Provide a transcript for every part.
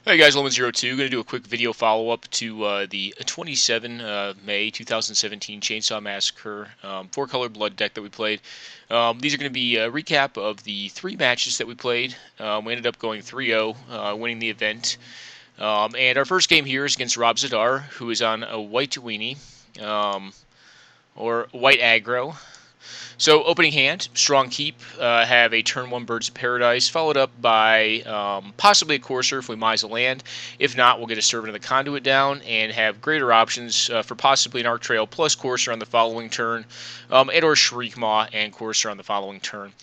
Hey guys, Lemon02. Going to do a quick video follow-up to the 27 May 2017 Chainsaw Massacre 4-color blood deck that we played. These are going to be a recap of the 3 matches that we played. We ended up going 3-0, winning the event. And our first game here is against Rob Zadar, who is on a white weenie, or white aggro. So opening hand, strong keep, have a turn 1 Birds of Paradise, followed up by possibly a Courser if we mize a land. If not, we'll get a Servant of the Conduit down and have greater options for possibly an Arc Trail plus Courser on the following turn, and or Shriekmaw and Courser on the following turn.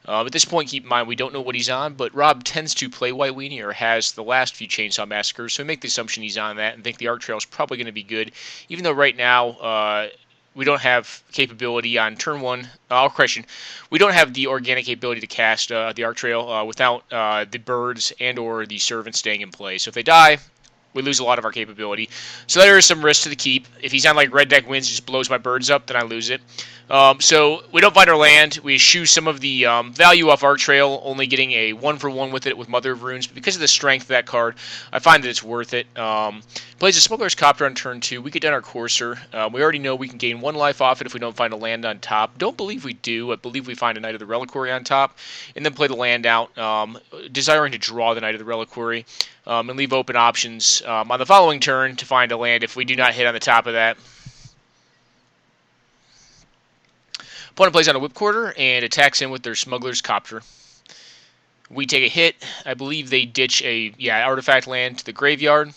At this point, keep in mind we don't know what he's on, but Rob tends to play White Weenie, or has the last few Chainsaw Massacres, so we make the assumption he's on that and think the Arc Trail is probably going to be good, even though right now we don't have capability on turn 1. Correction. We don't have the organic capability to cast the Arc Trail without the birds and or the servants staying in play. So if they die, we lose a lot of our capability. So there is some risk to the keep. If he's on like red deck wins, just blows my birds up, then I lose it. So we don't find our land. We eschew some of the value off Arc Trail, only getting a 1-for-1 with it with Mother of Runes. But because of the strength of that card, I find that it's worth it. Plays a Smuggler's Copter on turn 2. We get down our Courser. We already know we can gain 1 life off it if we don't find a land on top. Don't believe we do. I believe we find a Knight of the Reliquary on top, and then play the land out, desiring to draw the Knight of the Reliquary, and leave open options on the following turn to find a land if we do not hit on the top of that. Opponent plays on a Whip Quarter and attacks in with their Smuggler's Copter. We take a hit. I believe they ditch a artifact land to the graveyard.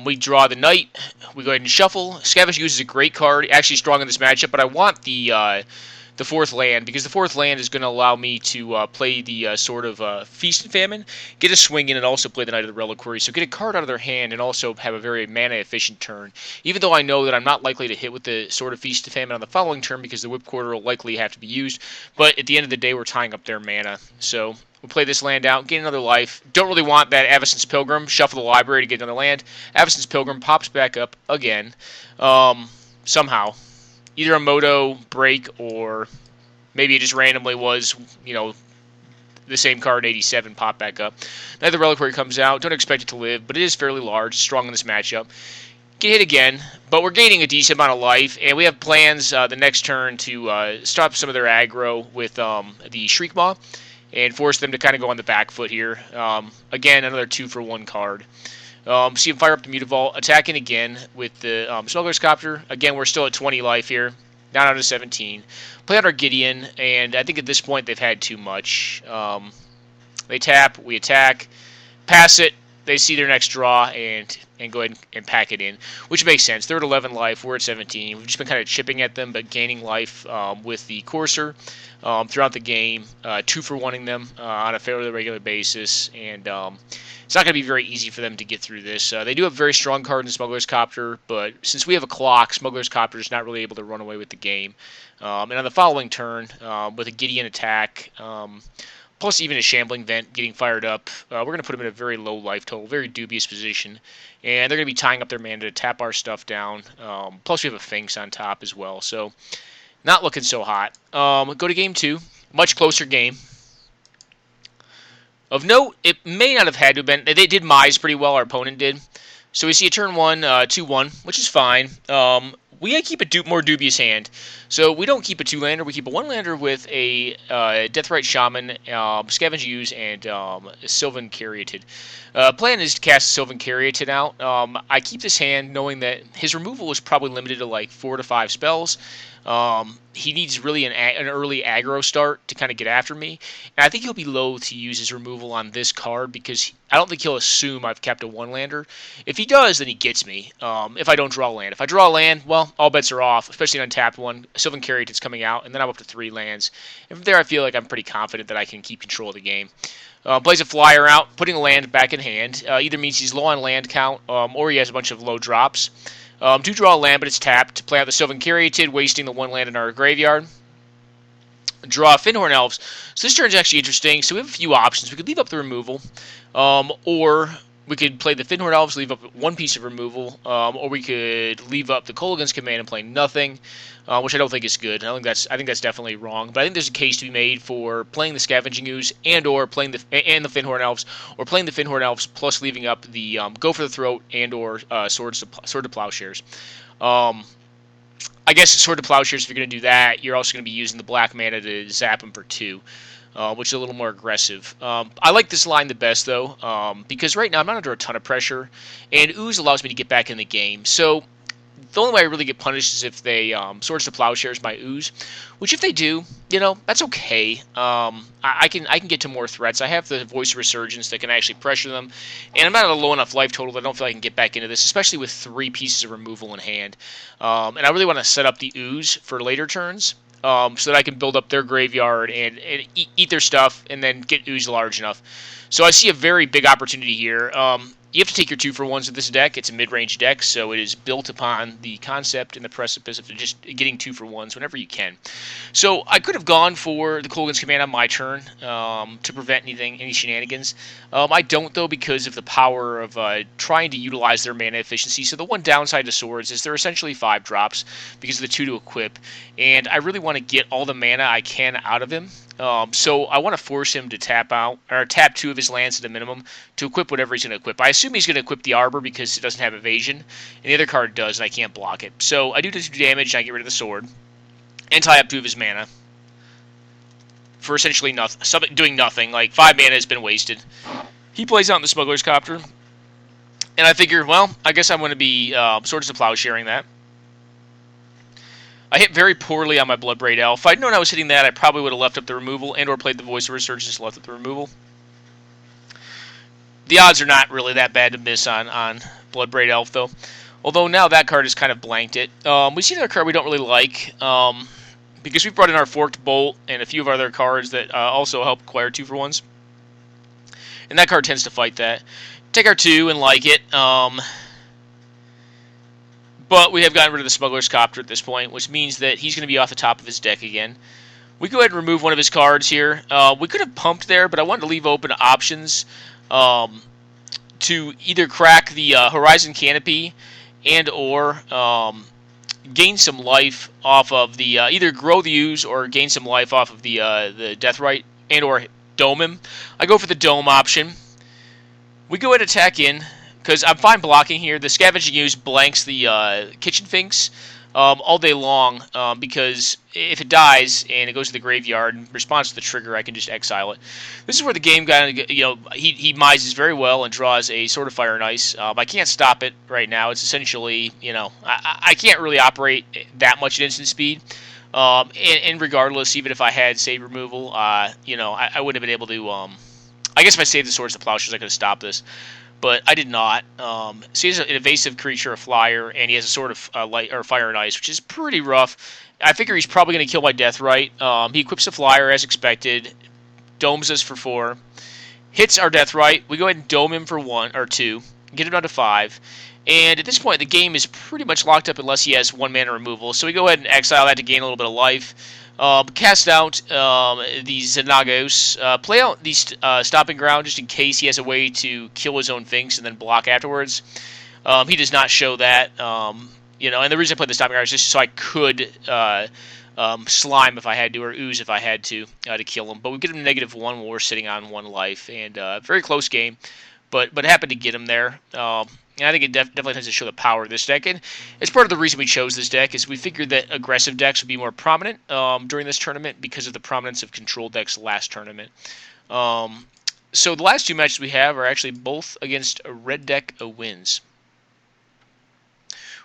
We draw the Knight. We go ahead and shuffle. Scavenge Use is a great card, actually strong in this matchup, but I want the 4th land, because the 4th land is going to allow me to play the sort of Feast and Famine, get a swing in, and also play the Knight of the Reliquary. So get a card out of their hand and also have a very mana-efficient turn. Even though I know that I'm not likely to hit with the sort of Feast and Famine on the following turn because the Whip Quarter will likely have to be used, but at the end of the day, we're tying up their mana. So we'll play this land out, gain another life. Don't really want that Avacyn's Pilgrim. Shuffle the library to get another land. Avacyn's Pilgrim pops back up again, somehow. Either a Moto break, or maybe it just randomly was, the same card in 87 pop back up. Now the Reliquary comes out. Don't expect it to live, but it is fairly large, strong in this matchup. Get hit again, but we're gaining a decent amount of life, and we have plans the next turn to stop some of their aggro with the Shriekmaw and force them to kind of go on the back foot here. Again, another 2-for-1 card. See him fire up the Mutavault, attacking again with the Smuggler's Copter. Again, we're still at 20 life here, down to 17. Play out our Gideon, and I think at this point they've had too much. They tap, we attack, pass it, they see their next draw, and go ahead and pack it in, which makes sense. They're at 11 life, we're at 17. We've just been kind of chipping at them, but gaining life with the Courser throughout the game, 2-for-1ing them on a fairly regular basis, and it's not going to be very easy for them to get through this. They do have a very strong card in Smuggler's Copter, but since we have a clock, Smuggler's Copter is not really able to run away with the game. And on the following turn, with a Gideon attack, plus even a Shambling Vent getting fired up, we're going to put them in a very low life total, very dubious position. And they're going to be tying up their mana to tap our stuff down. Plus we have a Finks on top as well, so not looking so hot. Go to game 2, much closer game. Of note, it may not have had to have been. They did mize pretty well, our opponent did. So we see a turn 1, 2-1, which is fine. We keep a more dubious hand. So we don't keep a 2-lander, we keep a 1-lander with a Deathrite Shaman, Scavenge Use, and Sylvan Caryatid. Plan is to cast Sylvan Caryatid out. I keep this hand knowing that his removal is probably limited to like 4 to 5 spells. He needs really an early aggro start to kind of get after me. And I think he'll be loath to use his removal on this card because I don't think he'll assume I've kept a 1-lander. If he does, then he gets me. If I don't draw land. If I draw land, well, all bets are off, especially an untapped one. Sylvan Caryatid's coming out, and then I'm up to 3 lands. And from there, I feel like I'm pretty confident that I can keep control of the game. Plays a flyer out, putting a land back in hand. Either means he's low on land count, or he has a bunch of low drops. Do draw a land, but it's tapped. To play out the Sylvan Caryatid, wasting the 1 land in our graveyard. Draw Finhorn Elves. So this turn's actually interesting. So we have a few options. We could leave up the removal, or We could play the Finhorn Elves, leave up one piece of removal, or we could leave up the Kolaghan's Command and play nothing, which I don't think is good. I think that's definitely wrong. But I think there's a case to be made for playing the Scavenging Ooze or playing the Finhorn Elves, or playing the Finhorn Elves plus leaving up the Go for the Throat or Sword to Plowshares. I guess Sword to Plowshares, if you're going to do that, you're also going to be using the black mana to zap him for 2. Which is a little more aggressive. I like this line the best, though, because right now I'm not under a ton of pressure, and Ooze allows me to get back in the game. So the only way I really get punished is if they Swords to Plowshares my Ooze, which if they do, that's okay. I can get to more threats. I have the Voice of Resurgence that can actually pressure them, and I'm not at a low enough life total that I don't feel I can get back into this, especially with 3 pieces of removal in hand. And I really want to set up the Ooze for later turns. So that I can build up their graveyard and eat their stuff and then get Ooze large enough. So I see a very big opportunity here. You have to take your 2-for-1s with this deck. It's a mid-range deck, so it is built upon the concept and the precipice of just getting 2-for-1s whenever you can. So I could have gone for the Kolaghan's Command on my turn to prevent any shenanigans. I don't, though, because of the power of trying to utilize their mana efficiency. So the one downside to Swords is they're essentially 5 drops because of the 2 to equip, and I really want to get all the mana I can out of him. So I want to force him to tap 2 of his lands at a minimum to equip whatever he's going to equip. I assume he's going to equip the Arbor because it doesn't have evasion, and the other card does, and I can't block it. So I do 2 damage, and I get rid of the sword, and tie up 2 of his mana for essentially nothing, doing nothing. Like 5 mana has been wasted. He plays out in the Smuggler's Copter, and I figure, well, I guess I'm going to be Swords to Plowsharing that. I hit very poorly on my Bloodbraid Elf. If I'd known I was hitting that, I probably would have left up the removal and or played the Voice of Resurgence and left up the removal. The odds are not really that bad to miss on Bloodbraid Elf, though. Although now that card has kind of blanked it. We see another card we don't really like, because we brought in our Forked Bolt and a few of our other cards that also help acquire 2-for-1s. And that card tends to fight that. Take our 2 and like it. But we have gotten rid of the Smuggler's Copter at this point, which means that he's going to be off the top of his deck again. We go ahead and remove one of his cards here. We could have pumped there, but I wanted to leave open options to either crack the Horizon Canopy and or gain some life off of the either grow the Ooze or gain some life off of the Deathrite and or dome him. I go for the dome option. We go ahead and attack in, because I'm fine blocking here. The Scavenging Ooze blanks the Kitchen Finks all day long, because if it dies and it goes to the graveyard and responds to the trigger, I can just exile it. This is where the game kind of, he mises very well and draws a Sword of Fire and Ice. I can't stop it right now. It's essentially, I can't really operate that much at instant speed. And regardless, even if I had save removal, I wouldn't have been able to. I guess if I saved the Swords to Plowshares, I could have stopped this. But I did not. So he's an evasive creature, a flyer, and he has a Sword of light or Fire and Ice, which is pretty rough. I figure he's probably going to kill my Deathrite. He equips a flyer as expected, domes us for 4, hits our Deathrite. We go ahead and dome him for 1 or 2, get him down to 5. And at this point, the game is pretty much locked up unless he has 1 mana removal. So we go ahead and exile that to gain a little bit of life. Cast out these Zanagos. Play out these Stomping Ground just in case he has a way to kill his own Finks and then block afterwards. He does not show that. And the reason I played the Stomping Ground is just so I could Slime if I had to, or Ooze if I had to kill him. But we get him -1 while we're sitting on 1 life. And very close game, but happened to get him there. And I think it definitely tends to show the power of this deck. And it's part of the reason we chose this deck is we figured that aggressive decks would be more prominent during this tournament because of the prominence of control decks last tournament. So the last 2 matches we have are actually both against a red deck wins,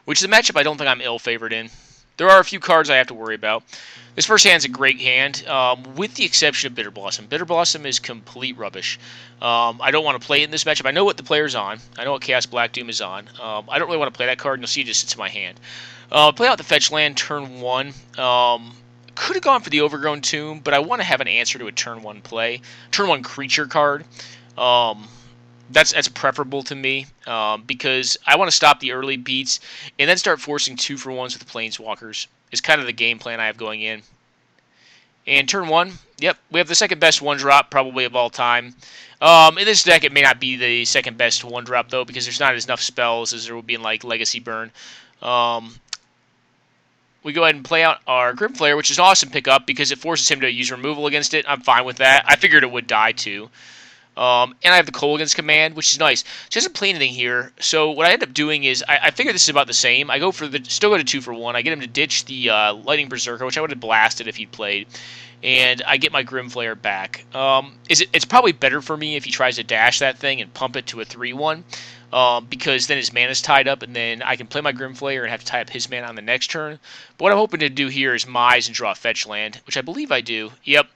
which is a matchup I don't think I'm ill-favored in. There are a few cards I have to worry about. This first hand's a great hand, with the exception of Bitter Blossom. Bitter Blossom is complete rubbish. I don't want to play it in this matchup. I know what the player's on. I know what Chaos Black Doom is on. I don't really want to play that card, and you'll see it just sits in my hand. Play out the fetch land turn 1. Could have gone for the Overgrown Tomb, but I want to have an answer to a turn 1 play. Turn 1 creature card. That's preferable to me, because I want to stop the early beats and then start forcing 2-for-1s with the Planeswalkers. Is kind of the game plan I have going in. And turn 1, yep, we have the second best 1-drop probably of all time. In this deck, it may not be the second best 1-drop, though, because there's not enough spells as there will be in, like, Legacy Burn. We go ahead and play out our Grimflayer, which is an awesome pickup because it forces him to use removal against it. I'm fine with that. I figured it would die, too. And I have the Kolaghan's command, which is nice. She doesn't play anything here, so what I end up doing is I figure this is about the same. I go for still go to 2 for 1. I get him to ditch the Lightning Berserker, which I would have blasted if he'd played, and I get my Grimflayer back. It's probably better for me if he tries to dash that thing and pump it to a 3/1. Because then his mana's tied up, and then I can play my Grimflayer and have to tie up his mana on the next turn. But what I'm hoping to do here is Mize and draw a fetch land, which I believe I do. Yep,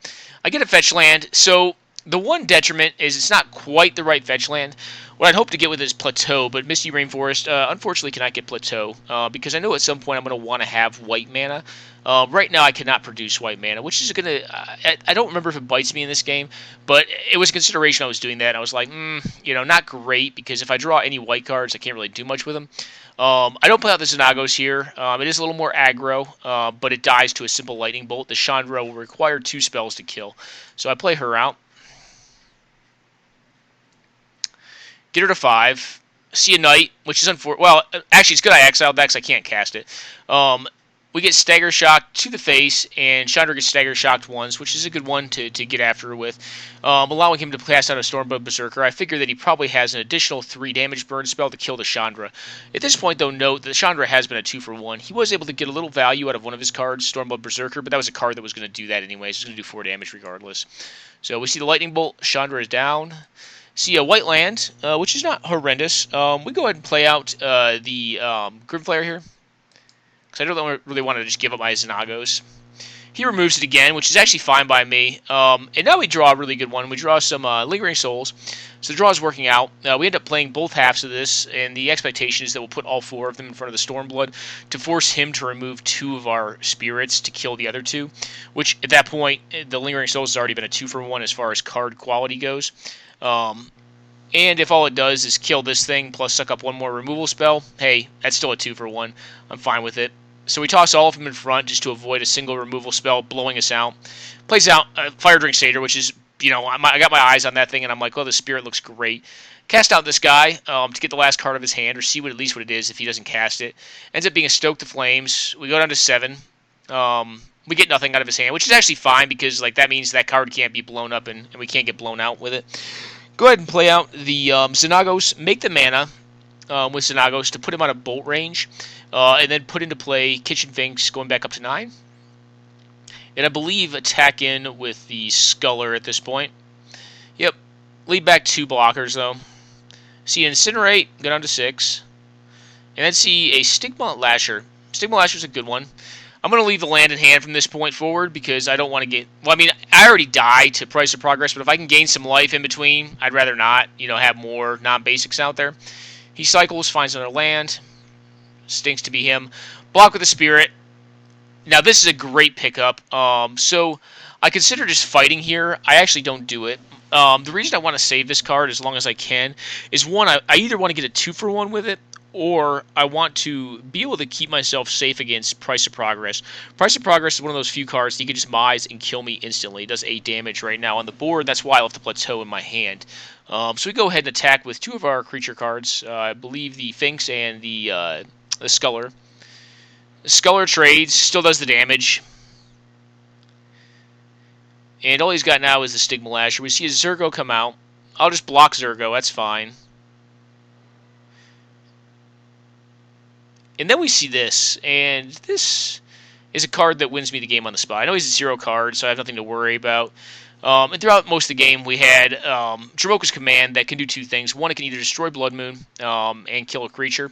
I get a fetch land, so the one detriment is it's not quite the right fetch land. What I'd hope to get with is Plateau, but Misty Rainforest unfortunately cannot get Plateau because I know at some point I'm going to want to have white mana. Right now I cannot produce white mana, which is going to... I don't remember if it bites me in this game, but it was a consideration I was doing that. I was like, not great, because if I draw any white cards, I can't really do much with them. I don't play out the Xenagos here. It is a little more aggro, but it dies to a simple lightning bolt. The Chandra will require 2 spells to kill, so I play her out. Get her to 5. See a Knight, which is unfortunate. Well, actually, it's good I exiled that because I can't cast it. We get Stagger Shock to the face, and Chandra gets Stagger Shocked once, which is a good one to get after her with, allowing him to cast out a Stormblood Berserker. I figure that he probably has an additional 3 damage burn spell to kill the Chandra. At this point, though, note that the Chandra has been a 2 for 1. He was able to get a little value out of one of his cards, Stormblood Berserker, but that was a card that was going to do that anyways. It's going to do 4 damage regardless. So we see the Lightning Bolt. Chandra is down. See a white land, which is not horrendous. We go ahead and play out the Grimflayer here, because I don't really want to just give up my Xenagos. He removes it again, which is actually fine by me. And now we draw a really good one. We draw some Lingering Souls. So the draw is working out. We end up playing both halves of this, and the expectation is that we'll put all 4 of them in front of the Stormblood to force him to remove 2 of our spirits to kill the other 2, which at that point, the Lingering Souls has already been a 2 for 1 as far as card quality goes. And if all it does is kill this thing plus suck up 1 more removal spell, hey, that's still a 2 for 1. I'm fine with it. So we toss all of them in front just to avoid a single removal spell blowing us out. Plays out Fire Drink Satyr, which is, I got my eyes on that thing, and I'm like, oh, the spirit looks great. Cast out this guy to get the last card of his hand, or see at least what it is if he doesn't cast it. Ends up being a Stoke the Flames. We go down to 7. We get nothing out of his hand, which is actually fine because that means that card can't be blown up and we can't get blown out with it. Go ahead and play out the Xenagos, make the mana with Xenagos to put him out of bolt range, and then put into play Kitchen Finks going back up to 9. And I believe attack in with the Sculler at this point. Yep, lead back 2 blockers though. See an Incinerate, go down to 6. And then see a Stigma Lasher. Stigma Lasher is a good one. I'm going to leave the land in hand from this point forward because I don't want to get... Well, I mean, I already died to Price of Progress, but if I can gain some life in between, I'd rather not, have more non-basics out there. He cycles, finds another land. Stinks to be him. Block with a Spirit. Now, this is a great pickup. So, I consider just fighting here. I actually don't do it. The reason I want to save this card as long as I can is, one, I either want to get a 2 for 1 with it, or I want to be able to keep myself safe against Price of Progress. Price of Progress is one of those few cards that you can just Mize and kill me instantly. It does 8 damage right now on the board. That's why I left the Plateau in my hand. So we go ahead and attack with 2 of our creature cards. I believe the Finks and the Sculler. The Sculler trades, still does the damage. And all he's got now is the Stigma Lasher. We see a Zergo come out. I'll just block Zergo, that's fine. And then we see this, and this is a card that wins me the game on the spot. I know he's a 0 card, so I have nothing to worry about. And throughout most of the game, we had Dromoka's Command that can do 2 things. One, it can either destroy Blood Moon and kill a creature,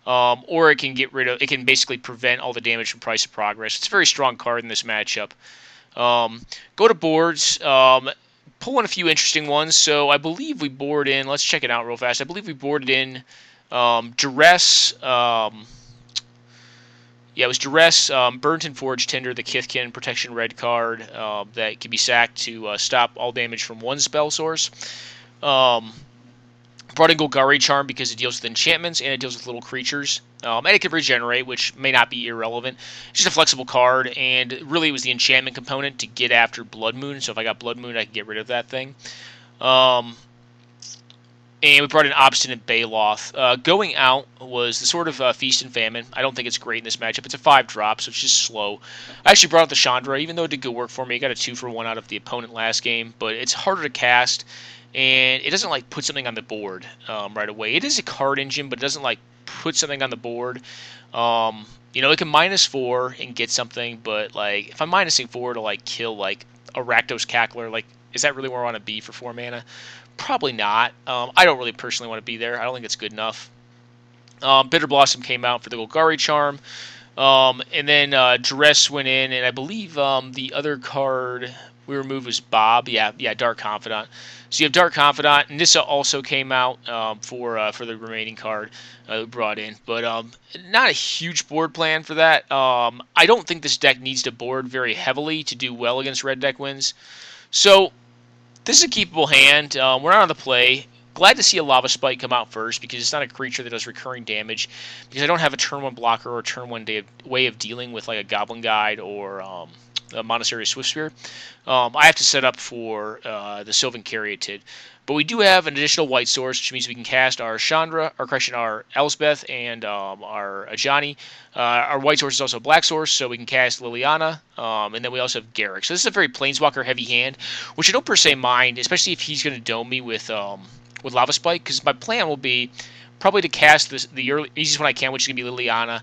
or it can it can basically prevent all the damage from Price of Progress. It's a very strong card in this matchup. Go to boards, pull in a few interesting ones. So I believe we board in, let's check it out real fast. I believe we boarded in Duress. Yeah, it was Duress, Burnt and Forged Tinder, the Kithkin Protection Red card that can be sacked to stop all damage from 1 spell source. Brought in Golgari Charm because it deals with enchantments and it deals with little creatures. And it can regenerate, which may not be irrelevant. It's just a flexible card, and really it was the enchantment component to get after Blood Moon. So if I got Blood Moon, I can get rid of that thing. And we brought in Obstinate Baloth. Going out was the sort of Feast and Famine. I don't think it's great in this matchup. It's a 5-drop, so it's just slow. I actually brought out the Chandra, even though it did good work for me. I got a 2-for-1 out of the opponent last game, but it's harder to cast, and it doesn't like put something on the board right away. It is a card engine, but it doesn't like put something on the board. You know, it can -4 and get something, but like if I'm minusing 4 to like kill like a Rakdos Cackler, like is that really where I want to be for 4 mana? Probably not. I don't really personally want to be there. I don't think it's good enough. Bitter Blossom came out for the Golgari Charm. And then Duress went in, and I believe the other card we removed was Bob. Yeah, Dark Confidant. So you have Dark Confidant. Nissa also came out for the remaining card we brought in. But not a huge board plan for that. I don't think this deck needs to board very heavily to do well against red deck wins. So this is a keepable hand. We're not on the play. Glad to see a Lava Spike come out first because it's not a creature that does recurring damage. Because I don't have a turn 1 blocker or a turn 1 way of dealing with like a Goblin Guide or a Monastery Swiftspear. I have to set up for the Sylvan Caryatid. But we do have an additional white source, which means we can cast our our Elspeth and our Ajani. Our white source is also a black source, so we can cast Liliana, and then we also have Garruk. So this is a very Planeswalker heavy hand, which I don't per se mind, especially if he's going to dome me with Lava Spike, because my plan will be probably to cast the easiest one I can, which is going to be Liliana,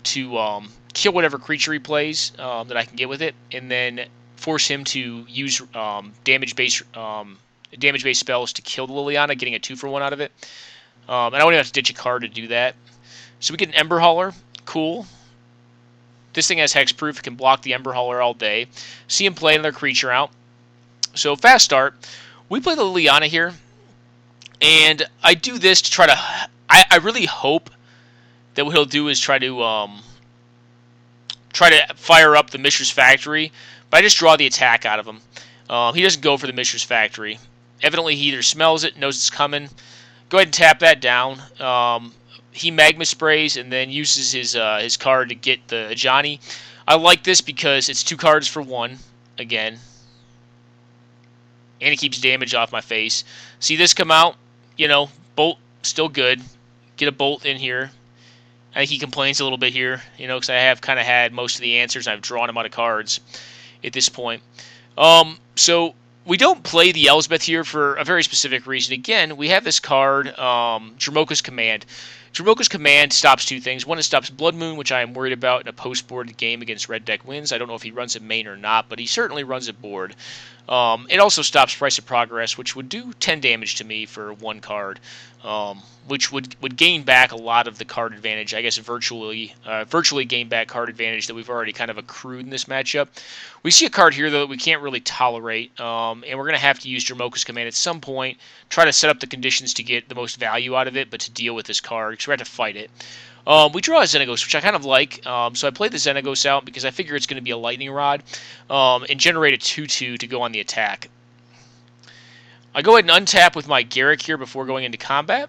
to kill whatever creature he plays that I can get with it, and then force him to use damage-based spells to kill the Liliana, getting a 2-for-1 out of it. And I won't even have to ditch a card to do that. So we get an Ember Hauler. Cool. This thing has hexproof. It can block the Ember Hauler all day. See him play another creature out. So fast start. We play the Liliana here. And I do this to try to... I really hope that what he'll do is try to fire up the Mishra's Factory. But I just draw the attack out of him. He doesn't go for the Mishra's Factory. Evidently, he either smells it, knows it's coming. Go ahead and tap that down. He Magma Sprays and then uses his card to get the Ajani. I like this because it's 2 cards for 1, again. And it keeps damage off my face. See this come out? You know, Bolt, still good. Get a Bolt in here. I think he complains a little bit here, you know, because I have kind of had most of the answers. I've drawn him out of cards at this point. So we don't play the Elspeth here for a very specific reason. Again, we have this card, Dromoka's Command. Dromoka's Command stops 2 things. One, it stops Blood Moon, which I am worried about in a post-board game against red deck wins. I don't know if he runs it main or not, but he certainly runs it board. It also stops Price of Progress, which would do 10 damage to me for 1 card, which would gain back a lot of the card advantage, I guess virtually gain back card advantage that we've already kind of accrued in this matchup. We see a card here, though, that we can't really tolerate, and we're going to have to use Dromoka's Command at some point, try to set up the conditions to get the most value out of it, but to deal with this card, because we have to fight it. We draw a Xenagos, which I kind of like, so I played the Xenagos out because I figure it's going to be a Lightning Rod, and generate a 2/2 to go on the attack. I go ahead and untap with my Garruk here before going into combat.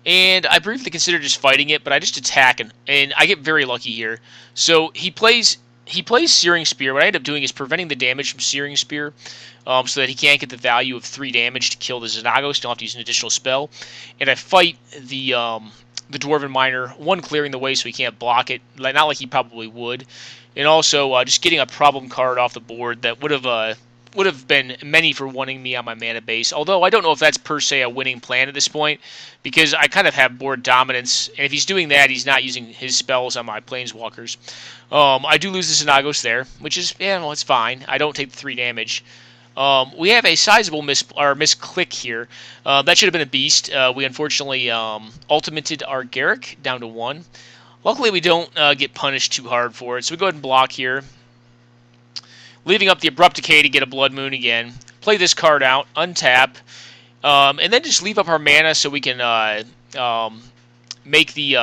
And I briefly consider just fighting it, but I just attack, and I get very lucky here. So he plays Searing Spear. What I end up doing is preventing the damage from Searing Spear, so that he can't get the value of 3 damage to kill the Xenagos. Don't have to use an additional spell. And I fight the Dwarven Miner, 1, clearing the way so he can't block it, not like he probably would. And also just getting a problem card off the board that would have been many for wanting me on my mana base. Although I don't know if that's per se a winning plan at this point, because I kind of have board dominance, and if he's doing that, he's not using his spells on my Planeswalkers. I do lose the Xenagos there, which is, it's fine. I don't take the 3 damage. We have a sizable misclick here. That should have been a beast. We unfortunately ultimated our Garruk down to 1. Luckily, we don't get punished too hard for it, so we go ahead and block here. Leaving up the Abrupt Decay to get a Blood Moon again. Play this card out, untap, and then just leave up our mana so we can make the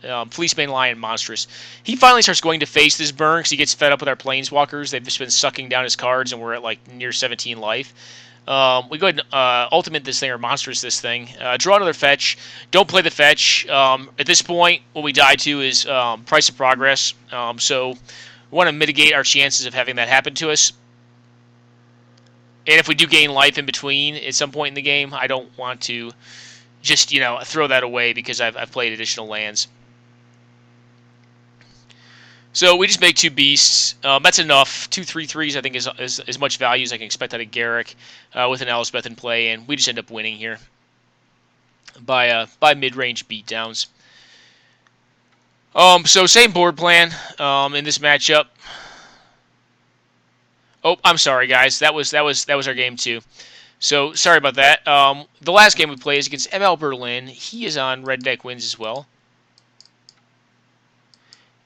Fleecebane Lion monstrous. He finally starts going to face this burn because he gets fed up with our Planeswalkers. They've just been sucking down his cards, and we're at like near 17 life. We go ahead and ultimate this thing or monstrous this thing. Draw another fetch. Don't play the fetch. At this point, what we die to is price of progress. So we want to mitigate our chances of having that happen to us. And if we do gain life in between at some point in the game, I don't want to just, throw that away because I've played additional lands. So we just make 2 beasts. That's enough. 2 3/3s I think is as much value as I can expect out of Garrick with an Elspeth in play, and we just end up winning here by mid-range beatdowns. So same board plan in this matchup. Oh, I'm sorry, guys. That was our game 2. So sorry about that. The last game we played is against ML Berlin. He is on Red Deck Wins as well.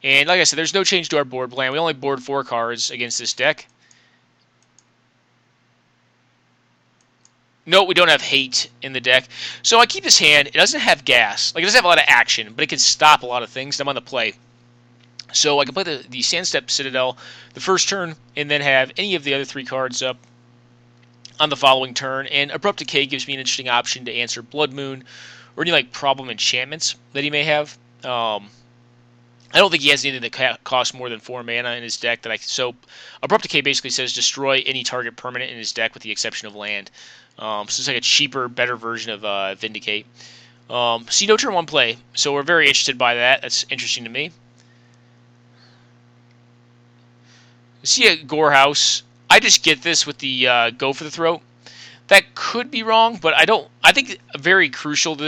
And like I said, there's no change to our board plan. We only board 4 cards against this deck. No, we don't have hate in the deck. So I keep this hand. It doesn't have gas. Like, it doesn't have a lot of action, but it can stop a lot of things. I'm on the play. So I can play the Sandstep Citadel the first turn and then have any of the other 3 cards up on the following turn. And Abrupt Decay gives me an interesting option to answer Blood Moon or any problem enchantments that he may have. I don't think he has anything that costs more than 4 mana in his deck. So Abrupt Decay basically says destroy any target permanent in his deck with the exception of land. So it's like a cheaper, better version of Vindicate. See, no turn 1 play. So we're very interested by that. That's interesting to me. See a Gorehouse. I just get this with the Go for the Throat. That could be wrong, but I think very crucial to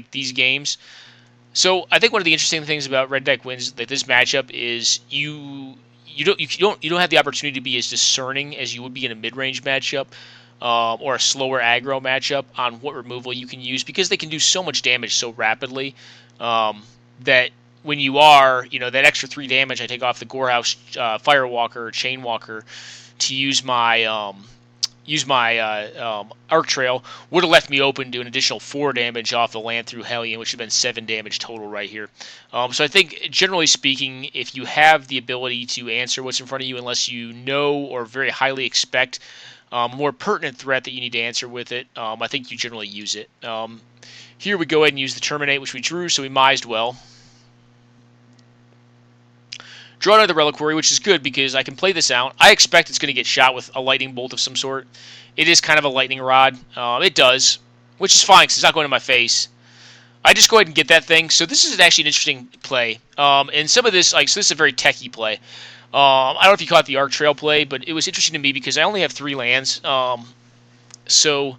these games. So I think one of the interesting things about Red Deck Wins that this matchup is you don't have the opportunity to be as discerning as you would be in a mid-range matchup or a slower aggro matchup on what removal you can use because they can do so much damage so rapidly that when you are that extra 3 damage I take off the Gorehouse Firewalker or Chainwalker to use my Arc Trail would have left me open to an additional 4 damage off the land through Hellion, which would have been 7 damage total right here. So I think, generally speaking, if you have the ability to answer what's in front of you, unless you know or very highly expect a more pertinent threat that you need to answer with it, I think you generally use it. Here we go ahead and use the Terminate, which we drew, so we mised well. Draw another Reliquary, which is good because I can play this out. I expect it's going to get shot with a lightning bolt of some sort. It is kind of a lightning rod. It does, which is fine because it's not going to my face. I just go ahead and get that thing. So this is actually an interesting play. And some of this, so this is a very techie play. I don't know if you caught the Arc Trail play, but it was interesting to me because I only have 3 lands. So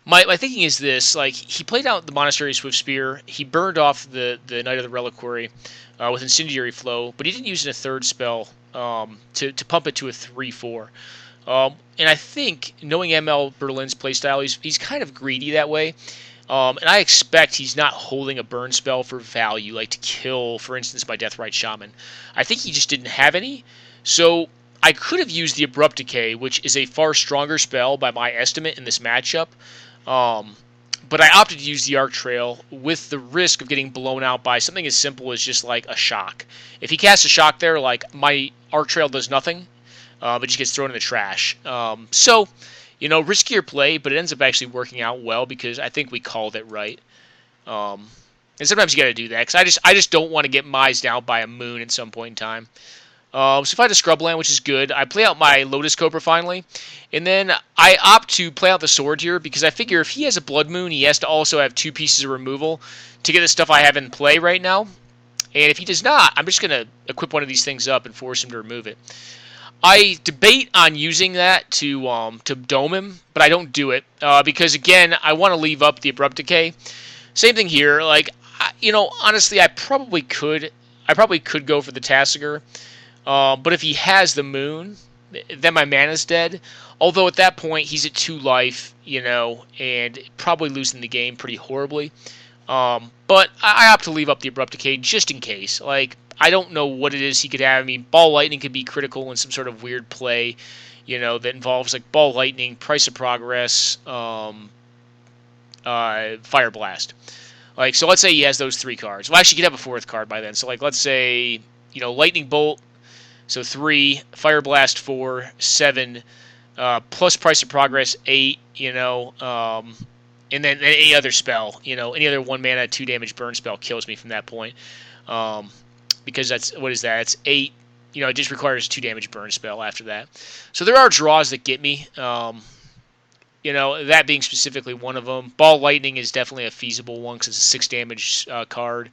my thinking is this: he played out the Monastery Swift Spear. He burned off the Knight of the Reliquary with Incendiary Flow, but he didn't use it in a 3rd spell to pump it to a 3/4. And I think, knowing ML Berlin's playstyle, he's kind of greedy that way. And I expect he's not holding a burn spell for value, like to kill, for instance, my Deathrite Shaman. I think he just didn't have any. So I could have used the Abrupt Decay, which is a far stronger spell by my estimate in this matchup. But I opted to use the Arc Trail with the risk of getting blown out by something as simple as just a shock. If he casts a shock there, my Arc Trail does nothing, but just gets thrown in the trash. So, riskier play, but it ends up actually working out well because I think we called it right. And sometimes you got to do that because I just don't want to get mised out by a moon at some point in time. So if I had a Scrubland, which is good, I play out my Lotus Cobra finally, and then I opt to play out the Sword here because I figure if he has a Blood Moon, he has to also have 2 pieces of removal to get the stuff I have in play right now. And if he does not, I'm just going to equip one of these things up and force him to remove it. I debate on using that to dome him, but I don't do it because, again, I want to leave up the Abrupt Decay. Same thing here. Honestly, I probably could go for the Tasigur. But if he has the moon, then my mana's dead. Although at that point, he's at 2 life, and probably losing the game pretty horribly. But I opt to leave up the Abrupt Decay just in case. I don't know what it is he could have. I mean, Ball Lightning could be critical in some sort of weird play, that involves Ball Lightning, Price of Progress, Fire Blast. So let's say he has those 3 cards. Well, actually, he could have a 4th card by then. So, let's say, Lightning Bolt. So 3, Fire Blast 4, 7, plus price of progress 8. And then any other spell, any other 1 mana 2 damage burn spell kills me from that point. Because what is that? It's 8. It just requires a 2 damage burn spell after that. So there are draws that get me. That being specifically one of them. Ball Lightning is definitely a feasible one because it's a 6 damage card.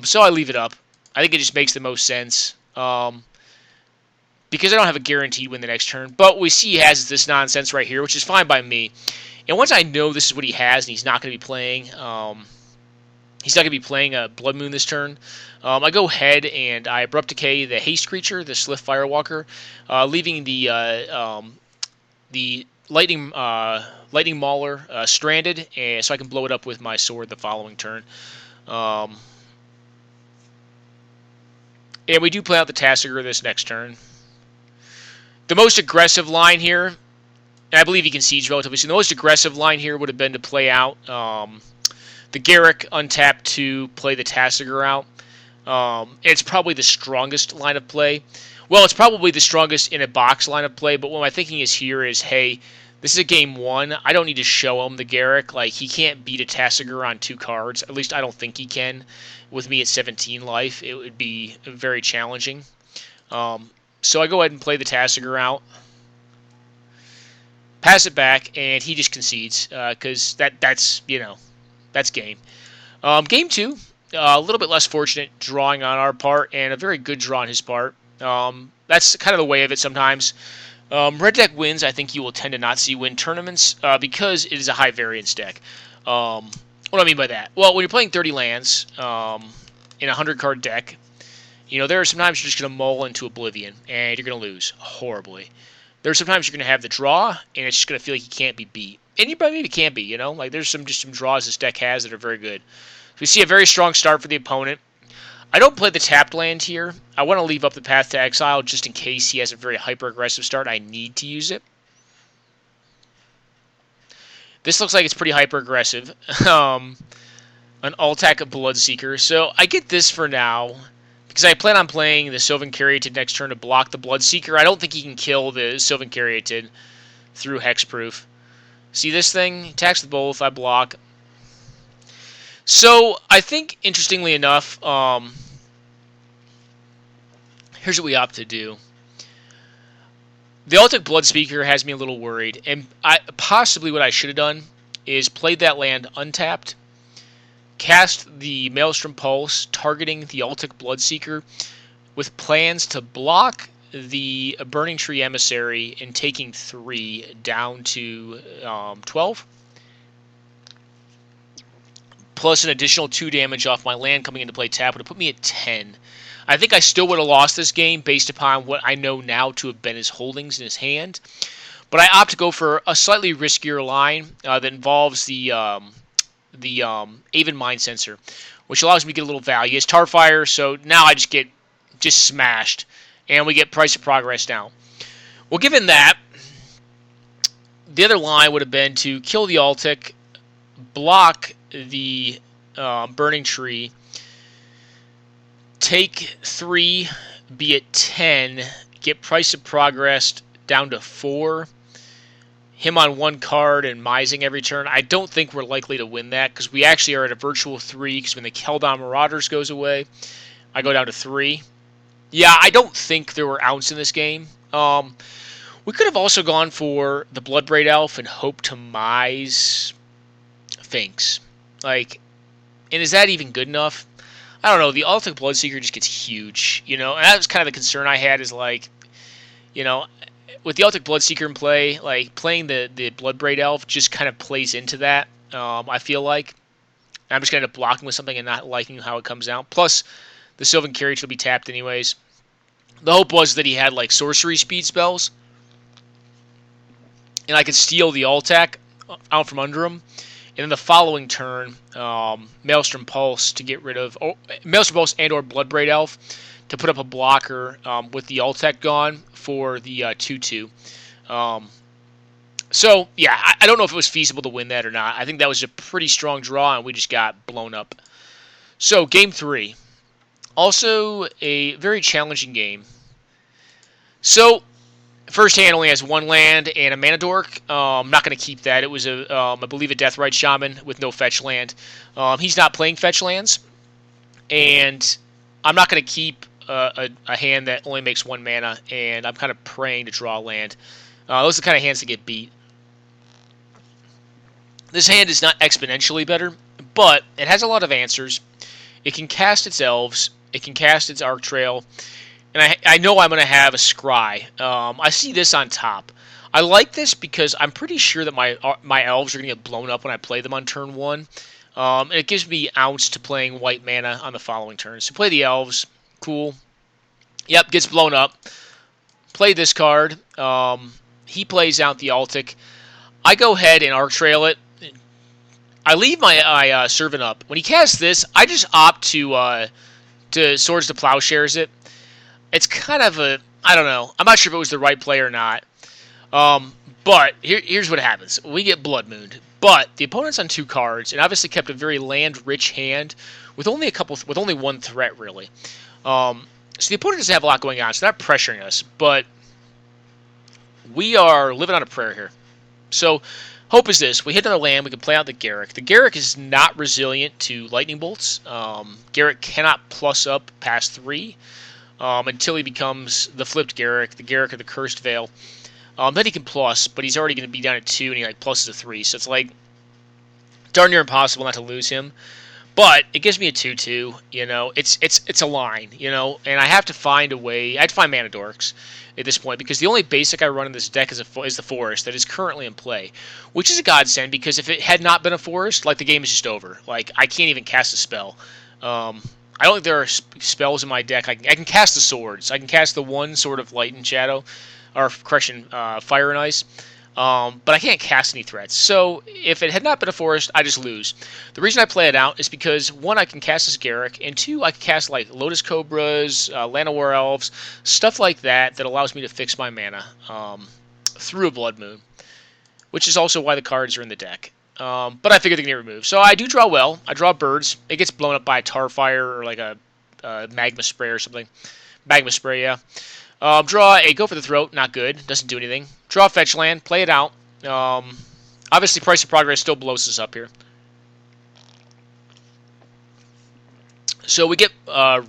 So I leave it up. I think it just makes the most sense. Because I don't have a guaranteed win the next turn. But what we see he has this nonsense right here, which is fine by me. And once I know this is what he has, and he's not going to be playing, a Blood Moon this turn. I go ahead and I Abrupt Decay the haste creature, the Sliff Firewalker, leaving the Lightning Mauler stranded, and so I can blow it up with my sword the following turn. And we do play out the Tasigur this next turn. The most aggressive line here, and I believe he concedes relatively soon, the most aggressive line here would have been to play out the Garruk untap to play the Tasigur out. It's probably the strongest line of play. Well, it's probably the strongest in a box line of play, but what my thinking is here is, hey, this is a game 1. I don't need to show him the Garruk. Like, he can't beat a Tasigur on 2 cards. At least I don't think he can. With me at 17 life, it would be very challenging. So I go ahead and play the Tasigur out. Pass it back, and he just concedes, because that's game. Game 2, a little bit less fortunate drawing on our part, and a very good draw on his part. That's kind of the way of it sometimes. Red deck wins, I think you will tend to not see win tournaments, because it is a high variance deck. What do I mean by that? Well, when you're playing 30 lands in a 100-card deck, there are sometimes you're just going to mull into oblivion, and you're going to lose horribly. There are sometimes you're going to have the draw, and it's just going to feel like you can't be beat. And you maybe can't be, Like, there's some draws this deck has that are very good. So we see a very strong start for the opponent. I don't play the tapped land here. I want to leave up the Path to Exile just in case he has a very hyper-aggressive start. I need to use it. This looks like it's pretty hyper-aggressive. An All-Attack Bloodseeker. So I get this for now, because I plan on playing the Sylvan Caryatid next turn to block the Bloodseeker. I don't think he can kill the Sylvan Caryatid through Hexproof. See this thing? Attacks with both. I block. So I think, interestingly enough, here's what we opt to do. The Altic Bloodspeaker has me a little worried, and possibly what I should have done is played that land untapped, cast the Maelstrom Pulse, targeting the Altic Bloodseeker, with plans to block the Burning Tree Emissary and taking 3 down to 12. Plus an additional 2 damage off my land coming into play tap would have put me at 10. I think I still would have lost this game based upon what I know now to have been his holdings in his hand. But I opt to go for a slightly riskier line that involves the Aven Mind Sensor, which allows me to get a little value. It's Tarfire, so now I just get smashed, and we get Price of Progress down. Well, given that, the other line would have been to kill the Altic, block the Burning Tree, take 3, be at 10, get Price of Progress down to 4, him on 1 card and mising every turn. I don't think we're likely to win that, because we actually are at a virtual 3, because when the Keldon Marauders goes away, I go down to 3. Yeah, I don't think there were outs in this game. We could have also gone for the Bloodbraid Elf and hoped to mise Finks. And is that even good enough? I don't know. The Altic Bloodseeker just gets huge, and that was kind of the concern I had is, with the Altic Bloodseeker in play, playing the Bloodbraid Elf just kind of plays into that, I feel like. I'm just going to end up blocking with something and not liking how it comes out. Plus, the Sylvan Caryatid will be tapped anyways. The hope was that he had, sorcery speed spells, and I could steal the Altac out from under him. And then the following turn, Maelstrom Pulse to get rid of Maelstrom Pulse and or Bloodbraid Elf to put up a blocker with the Altac gone for the 2/2. So yeah, I don't know if it was feasible to win that or not. I think that was a pretty strong draw, and we just got blown up. So game 3, also a very challenging game. So First hand only has one land and a mana dork. I'm not going to keep that. It was I believe, a Deathrite Shaman with no fetch land. He's not playing fetch lands, and I'm not going to keep a hand that only makes one mana, and I'm kind of praying to draw land. Those are the kind of hands that get beat. This hand is not exponentially better, but it has a lot of answers. It can cast its elves. It can cast its Arc Trail. And I know I'm going to have a Scry. I see this on top. I like this because I'm pretty sure that my elves are going to get blown up when I play them on turn 1. And it gives me ounce to playing white mana on the following turn. So play the elves. Cool. Yep, gets blown up. Play this card. He plays out the Altic. I go ahead and Arc Trail it. I leave my Servant up. When he casts this, I just opt to Swords to Plowshares it. It's kind of I don't know. I'm not sure if it was the right play or not. But here's what happens. We get Blood Mooned. But the opponent's on 2 cards, and obviously kept a very land-rich hand with only one threat, really. So the opponent doesn't have a lot going on, so they're not pressuring us. But we are living on a prayer here. So hope is this. We hit another land. We can play out the Garruk. The Garruk is not resilient to lightning bolts. Garruk cannot plus up past 3. Until he becomes the flipped Garruk, the Garruk of the Cursed Veil. Then he can plus, but he's already going to be down at 2, and he pluses a 3. So it's darn near impossible not to lose him. But it gives me a 2/2. It's a line. And I have to find a way. I have to find mana dorks at this point, because the only basic I run in this deck is the forest that is currently in play, which is a godsend, because if it had not been a forest, the game is just over. I can't even cast a spell. I don't think there are spells in my deck. I can cast the swords. I can cast the one Sword of Light and Shadow, or correction, Fire and Ice. But I can't cast any threats. So if it had not been a forest, I just lose. The reason I play it out is because 1, I can cast this Garruk, and 2, I can cast Lotus Cobras, Llanowar Elves, stuff like that allows me to fix my mana through a Blood Moon, which is also why the cards are in the deck. But I figured they can get removed. So I do draw well. I draw birds. It gets blown up by a Tarfire or a Magma Spray or something. Magma Spray, yeah. Draw a Go for the Throat. Not good. Doesn't do anything. Draw a fetch land. Play it out. Obviously, Price of Progress still blows us up here. So we get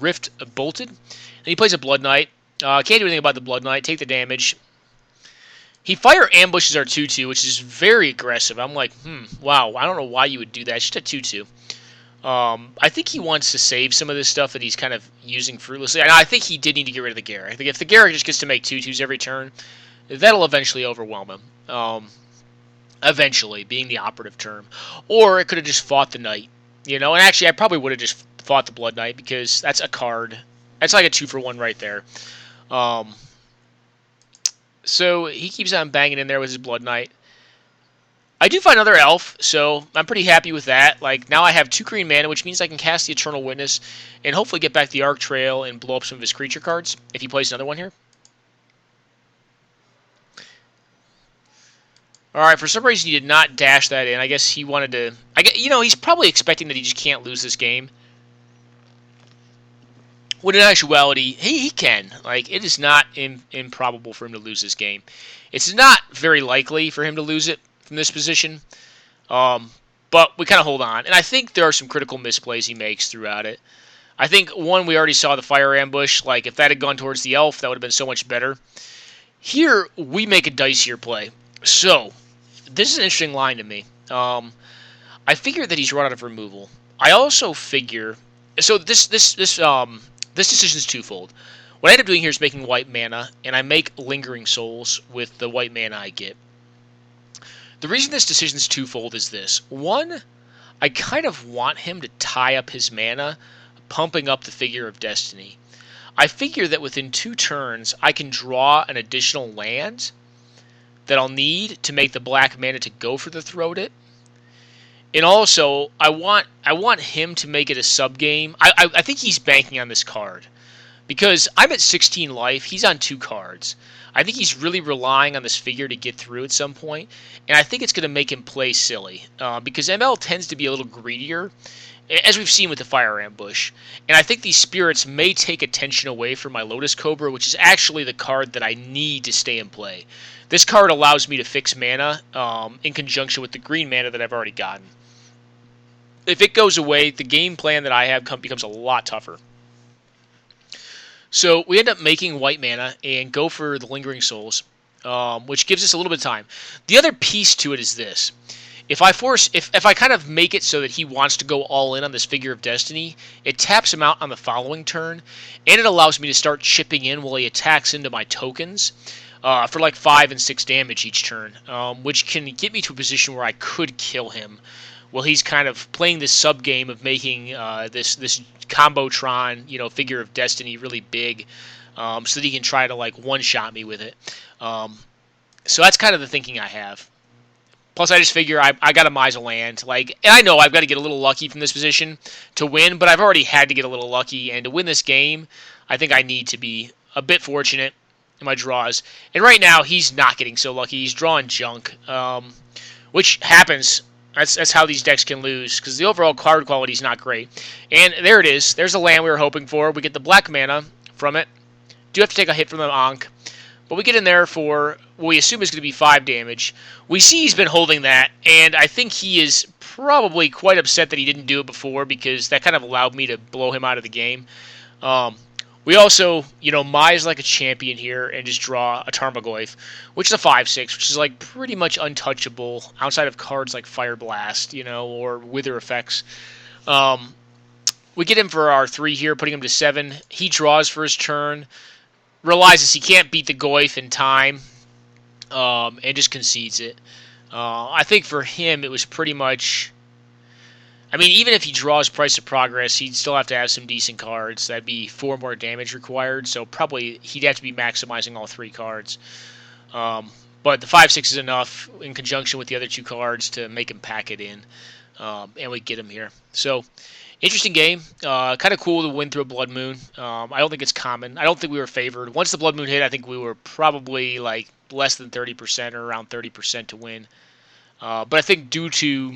Rift Bolted. And he plays a Blood Knight. Can't do anything about the Blood Knight. Take the damage. He fire ambushes our 2/2, which is very aggressive. I'm like, wow, I don't know why you would do that. It's just a 2/2. I think he wants to save some of this stuff that he's kind of using fruitlessly. And I think he did need to get rid of the Garruk. I think if the Garruk just gets to make 2/2s every turn, that'll eventually overwhelm him. Eventually, being the operative term. Or it could have just fought the Knight. And actually, I probably would have just fought the Blood Knight, because that's a card. That's like a 2-for-1 right there. So he keeps on banging in there with his Blood Knight. I do find another elf, so I'm pretty happy with that. Now I have 2 green mana, which means I can cast the Eternal Witness and hopefully get back the Arc Trail and blow up some of his creature cards if he plays another one here. Alright, for some reason he did not dash that in. I guess he wanted to... he's probably expecting that he just can't lose this game. When in actuality, he can. It is not improbable for him to lose this game. It's not very likely for him to lose it from this position. But we kind of hold on. And I think there are some critical misplays he makes throughout it. I think, one, we already saw the fire ambush. If that had gone towards the elf, that would have been so much better. Here, we make a dicier play. So, this is an interesting line to me. I figure that he's run out of removal. I also figure... So, this decision is twofold. What I end up doing here is making white mana, and I make Lingering Souls with the white mana I get. The reason this decision is twofold is this. One, I kind of want him to tie up his mana, pumping up the Figure of Destiny. I figure that within 2 turns, I can draw an additional land that I'll need to make the black mana to Go for the Throat it. And also, I want him to make it a sub-game. I think he's banking on this card. because I'm at 16 life. He's on 2 cards. I think he's really relying on this figure to get through at some point, and I think it's going to make him play silly because ML tends to be a little greedier, as we've seen with the Fire Ambush. And I think these spirits may take attention away from my Lotus Cobra, which is actually the card that I need to stay in play. This card allows me to fix mana in conjunction with the green mana that I've already gotten. If it goes away, the game plan that I have becomes a lot tougher. So we end up making white mana and go for the Lingering Souls, which gives us a little bit of time. The other piece to it is this. If I kind of make it so that he wants to go all in on this Figure of Destiny, it taps him out on the following turn, and it allows me to start chipping in while he attacks into my tokens for like 5 and 6 damage each turn, which can get me to a position where I could kill him. Well, he's kind of playing this sub game of making this Combotron, Figure of Destiny really big, so that he can try to like one-shot me with it. So that's kind of the thinking I have. Plus, I just figure I got to mize a land. And I know I've got to get a little lucky from this position to win, but I've already had to get a little lucky. And to win this game, I think I need to be a bit fortunate in my draws. And right now, he's not getting so lucky. He's drawing junk, which happens. That's how these decks can lose, because the overall card quality is not great. And there it is. There's the land we were hoping for. We get the black mana from it. Do have to take a hit from the Ankh. But we get in there for what we assume is going to be 5 damage. We see he's been holding that, and I think he is probably quite upset that he didn't do it before, because that kind of allowed me to blow him out of the game. We also, Mize like a champion here and just draw a Tarmogoyf, which is a 5/6, which is like pretty much untouchable outside of cards like Fire Blast, or Wither effects. We get him for our 3 here, putting him to 7. He draws for his turn, realizes he can't beat the Goyf in time, and just concedes it. I think for him it was pretty much... even if he draws Price of Progress, he'd still have to have some decent cards. That'd be 4 more damage required, so probably he'd have to be maximizing all 3 cards. But the 5/6 is enough in conjunction with the other 2 cards to make him pack it in, and we get him here. So, interesting game. Kind of cool to win through a Blood Moon. I don't think it's common. I don't think we were favored. Once the Blood Moon hit, I think we were probably like less than 30% or around 30% to win. But I think due to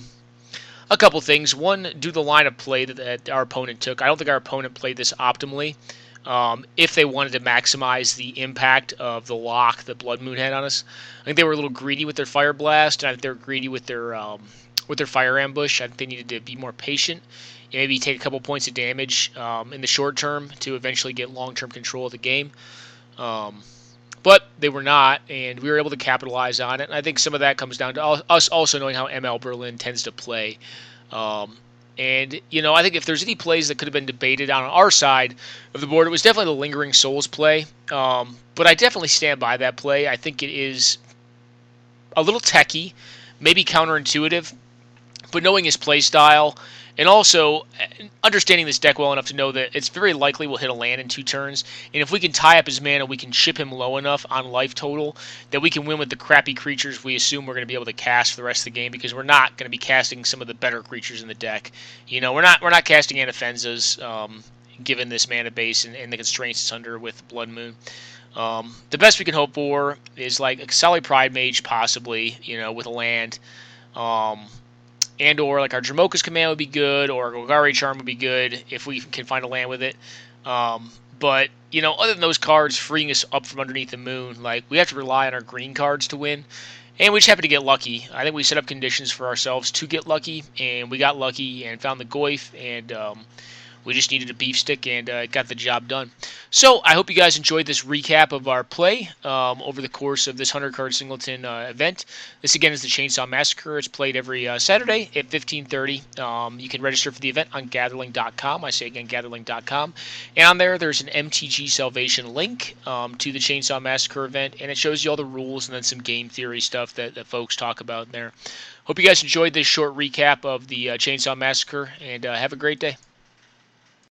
a couple things. One, due to the line of play that our opponent took. I don't think our opponent played this optimally. If they wanted to maximize the impact of the lock that Blood Moon had on us, I think they were a little greedy with their Fire Blast, and I think they were greedy with their Fire Ambush. I think they needed to be more patient and maybe take a couple points of damage in the short term to eventually get long-term control of the game. But they were not, and we were able to capitalize on it. And I think some of that comes down to us also knowing how ML Berlin tends to play. I think if there's any plays that could have been debated on our side of the board, it was definitely the Lingering Souls play. But I definitely stand by that play. I think it is a little techy, maybe counterintuitive, but knowing his play style, and also understanding this deck well enough to know that it's very likely we'll hit a land in 2 turns, and if we can tie up his mana, we can chip him low enough on life total that we can win with the crappy creatures we assume we're going to be able to cast for the rest of the game, because we're not going to be casting some of the better creatures in the deck. We're not casting Anafenzas, given this mana base and the constraints it's under with Blood Moon. The best we can hope for is like a Sally Pride Mage, possibly, with a land. And or like our Dramoka's Command would be good, or Golgari Charm would be good if we can find a land with it. But, other than those cards freeing us up from underneath the moon, we have to rely on our green cards to win. And we just happen to get lucky. I think we set up conditions for ourselves to get lucky, and we got lucky and found the Goyf, and we just needed a beef stick and got the job done. So I hope you guys enjoyed this recap of our play over the course of this 100-card singleton event. This, again, is the Chainsaw Massacre. It's played every Saturday at 15:30. You can register for the event on gatherling.com. I say again, gatherling.com. And on there's an MTG Salvation link to the Chainsaw Massacre event, and it shows you all the rules and then some game theory stuff that folks talk about there. Hope you guys enjoyed this short recap of the Chainsaw Massacre, and have a great day.